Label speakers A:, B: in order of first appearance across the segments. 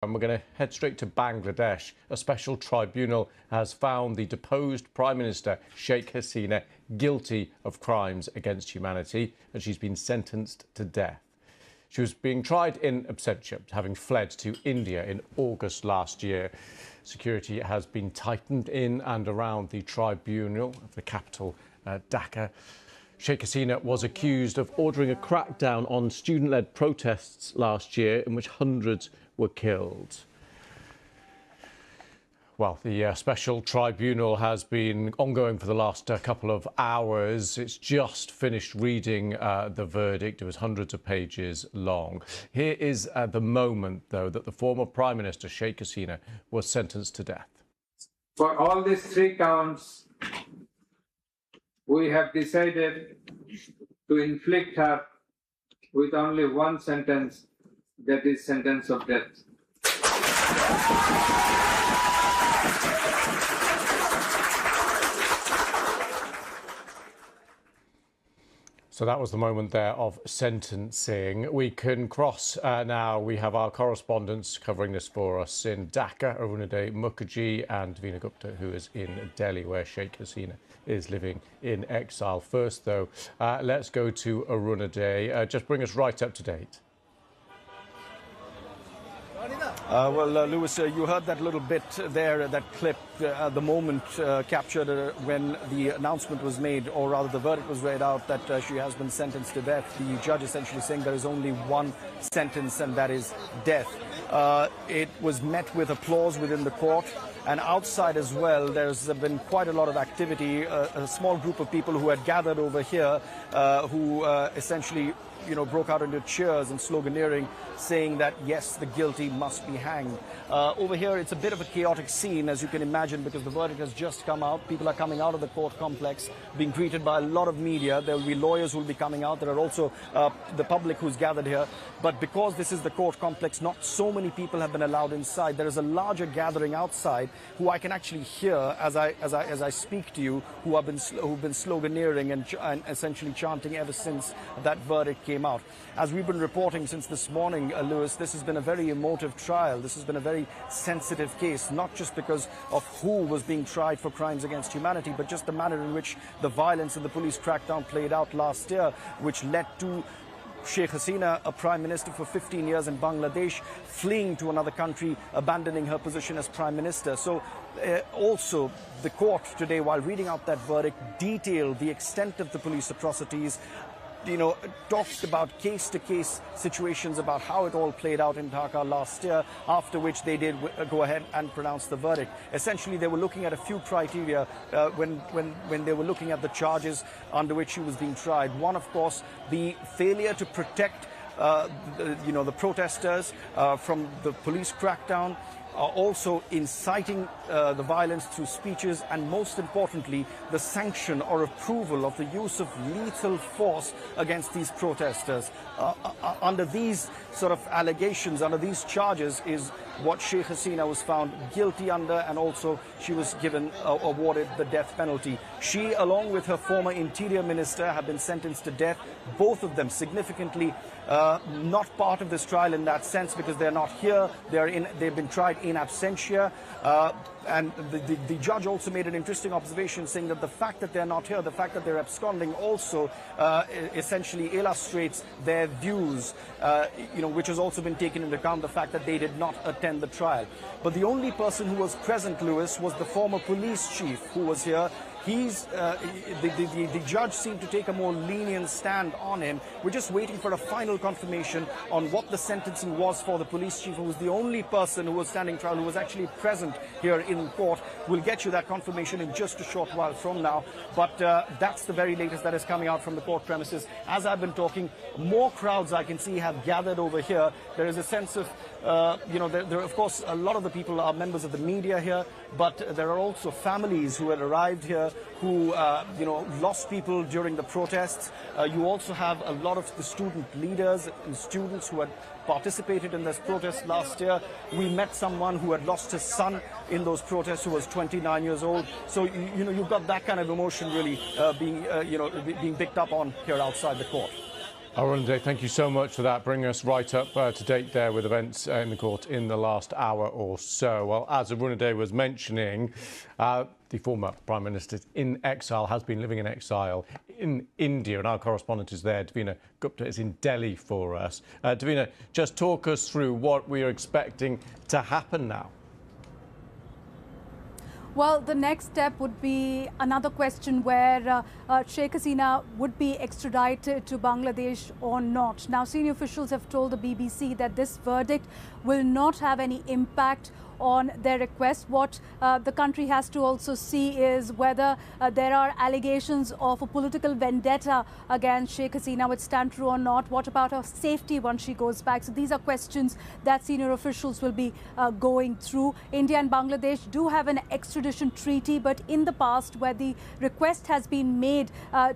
A: and we're going to head straight to Bangladesh. A special tribunal has found the deposed Prime Minister Sheikh Hasina guilty of crimes against humanity, and she's been sentenced to death. She was being tried in absentia, having fled to India in August last year. Security has been tightened in and around the tribunal of the capital, Dhaka. Sheikh Hasina was accused of ordering a crackdown on student-led protests last year in which hundreds were killed. Well, the special tribunal has been ongoing for the last couple of hours. It's just finished reading the verdict. It was hundreds of pages long. Here is the moment, though, that the former Prime Minister, Sheikh Hasina, was sentenced to death.
B: For all these 3 counts, we have decided to inflict her with only one sentence, that is sentence of death.
A: So that was the moment there of sentencing. We can cross now. We have our correspondents covering this for us in Dhaka, Arunadhay Mukherjee and Veena Gupta, who is in Delhi, where Sheikh Hasina is living in exile. First, though, let's go to Arunadhay. Just bring us right up to date.
C: Lewis, you heard that little bit there, that clip, the moment captured when the announcement was made, or rather the verdict was read out that she has been sentenced to death. The judge essentially saying there is only one sentence, and that is death. It was met with applause within the court. And outside as well, there's been quite a lot of activity. A small group of people who had gathered over here who essentially broke out into cheers and sloganeering, saying that, yes, the guilty must be hanged. Over here, it's a bit of a chaotic scene, as you can imagine, because the verdict has just come out. People are coming out of the court complex, being greeted by a lot of media. There will be lawyers who will be coming out. There are also the public who's gathered here. But because this is the court complex, not so many people have been allowed inside. There is a larger gathering outside who I can actually hear as I speak to you, who've been sloganeering and essentially chanting ever since that verdict came out. As we've been reporting since this morning, Lewis, this has been a very emotive trial. This has been a very sensitive case, not just because of who was being tried for crimes against humanity, but just the manner in which the violence and the police crackdown played out last year, which led to Sheikh Hasina, a prime minister for 15 years in Bangladesh, fleeing to another country, abandoning her position as prime minister. So also the court today, while reading out that verdict, detailed the extent of the police atrocities, talked about case-to-case situations about how it all played out in Dhaka last year, after which they did go ahead and pronounce the verdict. Essentially, they were looking at a few criteria when they were looking at the charges under which she was being tried. One, of course, the failure to protect the protesters from the police crackdown, also inciting the violence through speeches, and most importantly, the sanction or approval of the use of lethal force against these protesters. Under these sort of allegations, under these charges, is what Sheikh Hasina was found guilty under, and also she was awarded the death penalty. She, along with her former interior minister, have been sentenced to death. Both of them significantly not part of this trial in that sense, because they're not here. They've been tried in absentia. And the judge also made an interesting observation, saying that the fact that they're not here, the fact that they're absconding, also essentially illustrates their views, which has also been taken into account, the fact that they did not attend the trial. But the only person who was present, Lewis, was the former police chief who was here. The judge seemed to take a more lenient stand on him. We're just waiting for a final confirmation on what the sentencing was for the police chief, who was the only person who was standing trial, who was actually present here in court. We'll get you that confirmation in just a short while from now. But that's the very latest that is coming out from the court premises. As I've been talking, more crowds I can see have gathered over here. There is a sense of there, of course, a lot of the people are members of the media here, but there are also families who had arrived here who, lost people during the protests. You also have a lot of the student leaders and students who had participated in this protest last year. We met someone who had lost his son in those protests, who was 29 years old. So, you've got that kind of emotion really being picked up on here outside the court.
A: Arunde, thank you so much for that. Bringing us right up to date there with events in the court in the last hour or so. Well, as Arunde was mentioning, the former Prime Minister in exile has been living in exile in India, and our correspondent is there. Davina Gupta is in Delhi for us. Davina, just talk us through what we are expecting to happen now.
D: Well, the next step would be another question where Sheikh Hasina would be extradited to Bangladesh or not. Now, senior officials have told the BBC that this verdict will not have any impact on their request. What the country has to also see is whether there are allegations of a political vendetta against Sheikh Hasina, which stand true or not. What about her safety once she goes back? So these are questions that senior officials will be going through. India and Bangladesh do have an extradition treaty, but in the past, where the request has been made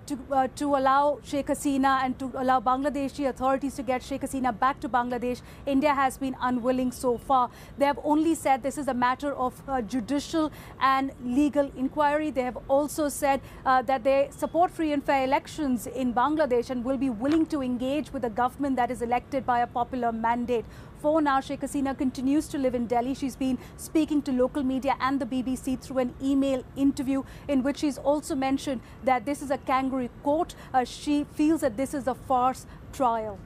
D: to allow Sheikh Hasina and to allow Bangladeshi authorities to get Sheikh Hasina back to Bangladesh, India has been unwilling so far. They have only said this is a matter of judicial and legal inquiry. They have also said that they support free and fair elections in Bangladesh and will be willing to engage with a government that is elected by a popular mandate. For now, Sheikh Hasina continues to live in Delhi. She's been speaking to local media and the BBC through an email interview in which she's also mentioned that this is a kangaroo court. She feels that this is a farce trial.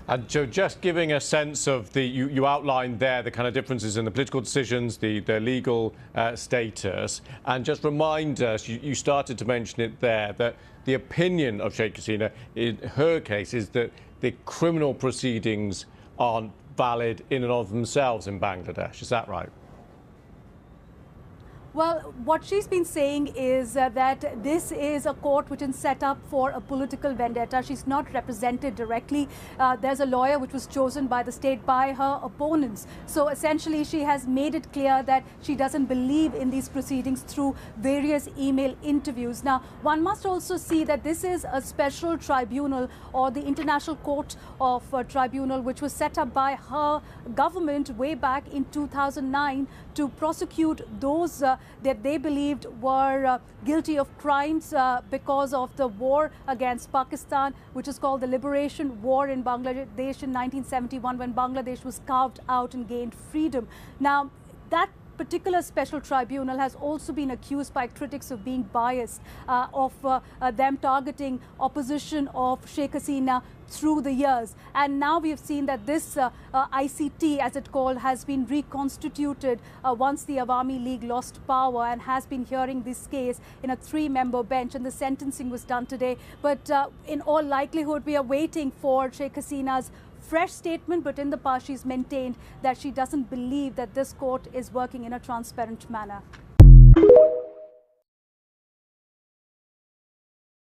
A: And so just giving a sense of you outlined there the kind of differences in the political decisions, the legal status, and just remind us, you started to mention it there, that the opinion of Sheikh Hasina in her case is that the criminal proceedings aren't valid in and of themselves in Bangladesh. Is that right?
D: Well, what she's been saying is that this is a court which is set up for a political vendetta. She's not represented directly. There's a lawyer which was chosen by the state by her opponents. So essentially, she has made it clear that she doesn't believe in these proceedings through various email interviews. Now, one must also see that this is a special tribunal, or the International Court of Tribunal, which was set up by her government way back in 2009 to prosecute those that they believed were guilty of crimes because of the war against Pakistan, which is called the Liberation War in Bangladesh in 1971, when Bangladesh was carved out and gained freedom. Now, that particular special tribunal has also been accused by critics of being biased, of them targeting opposition of Sheikh Hasina through the years. And now we have seen that this ICT, as it's called, has been reconstituted once the Awami League lost power, and has been hearing this case in a 3-member bench, and the sentencing was done today. But in all likelihood, we are waiting for Sheikh Hasina's fresh statement, but in the past she's maintained that she doesn't believe that this court is working in a transparent manner.